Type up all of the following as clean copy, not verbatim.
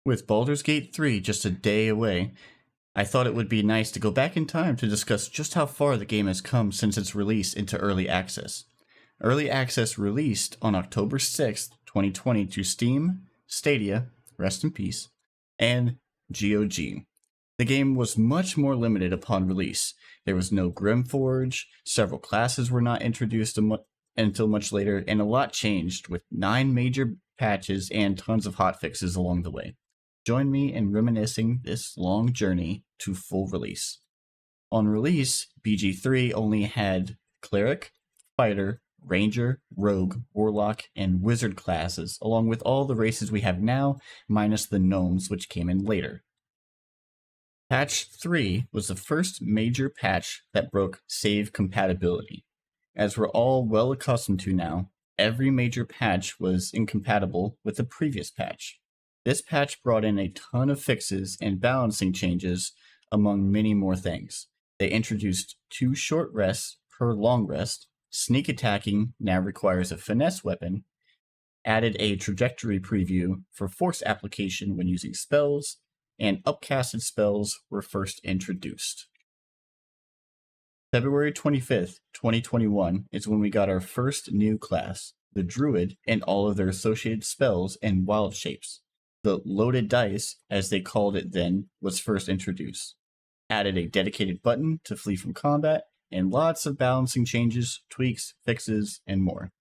With Baldur's Gate 3 just a day away, I thought it would be nice to go back in time to discuss just how far the game has come since its release into Early Access. Early Access released on October 6th, 2020 to Steam, Stadia, rest in peace, and GOG. The game was much more limited upon release. There was no Grimforge, several classes were not introduced until much later, and a lot changed with 9 major patches and tons of hotfixes along the way. Join me in reminiscing this long journey to full release. On release, BG3 only had Cleric, Fighter, Ranger, Rogue, Warlock, and Wizard classes, along with all the races we have now, minus the Gnomes, which came in later. Patch 3 was the first major patch that broke save compatibility. As we're all well accustomed to now, every major patch was incompatible with the previous patch. This patch brought in a ton of fixes and balancing changes, among many more things. They introduced 2 short rests per long rest, sneak attacking now requires a finesse weapon, added a trajectory preview for force application when using spells, and upcasted spells were first introduced. February 25th, 2021 is when we got our first new class, the Druid, and all of their associated spells and wild shapes. The loaded dice, as they called it then, was first introduced. Added a dedicated button to flee from combat, and lots of balancing changes, tweaks, fixes, and more.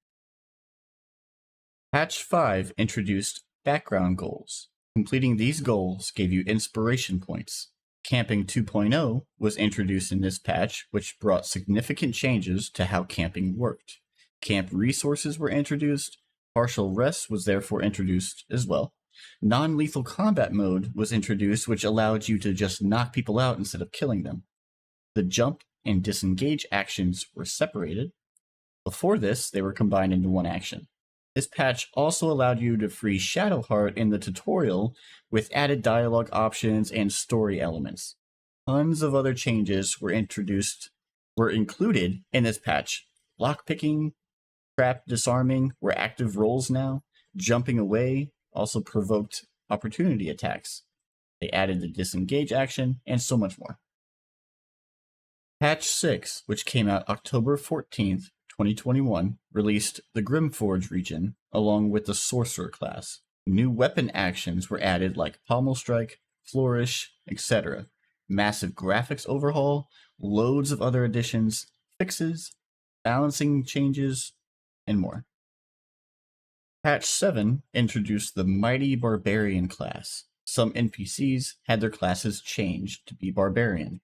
Patch 5 introduced background goals. Completing these goals gave you inspiration points. Camping 2.0 was introduced in this patch, which brought significant changes to how camping worked. Camp resources were introduced, partial rest was therefore introduced as well. Non-lethal combat mode was introduced, which allowed you to just knock people out instead of killing them. The jump and disengage actions were separated. Before this, they were combined into one action. This patch also allowed you to free Shadowheart in the tutorial with added dialogue options and story elements. Tons of other changes were included in this patch. Lockpicking, trap disarming were active roles now. Jumping away also provoked opportunity attacks. They added the disengage action and so much more. Patch 6, which came out October 14th, 2021, released the Grimforge region along with the Sorcerer class. New weapon actions were added like Pommel Strike, Flourish, etc. Massive graphics overhaul, loads of other additions, fixes, balancing changes, and more. Patch 7 introduced the Mighty Barbarian class. Some NPCs had their classes changed to be Barbarian.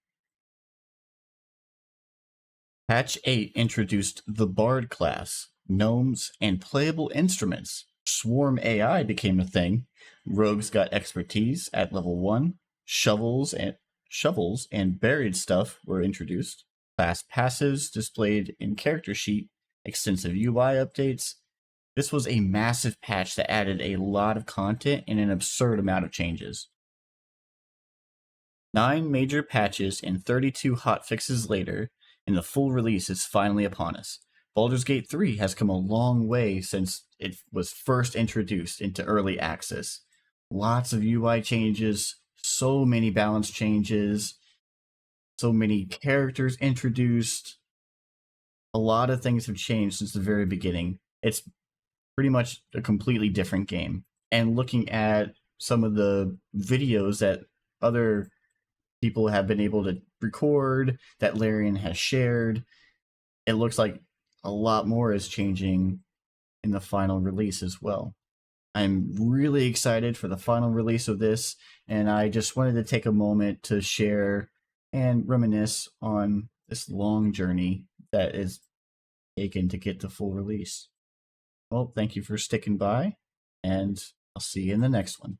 Patch 8 introduced the Bard class, gnomes, and playable instruments. Swarm AI became a thing. Rogues got expertise at level 1. Shovels and buried stuff were introduced. Class passives displayed in character sheet. Extensive UI updates. This was a massive patch that added a lot of content and an absurd amount of changes. 9 major patches and 32 hotfixes later, and the full release is finally upon us. Baldur's Gate 3 has come a long way since it was first introduced into early access. Lots of UI changes, so many balance changes, so many characters introduced. A lot of things have changed since the very beginning. It's pretty much a completely different game. And looking at some of the videos that other people have been able to record, that Larian has shared, it looks like a lot more is changing in the final release as well. I'm really excited for the final release of this, and I just wanted to take a moment to share and reminisce on this long journey that is taken to get to full release. Well, thank you for sticking by, and I'll see you in the next one.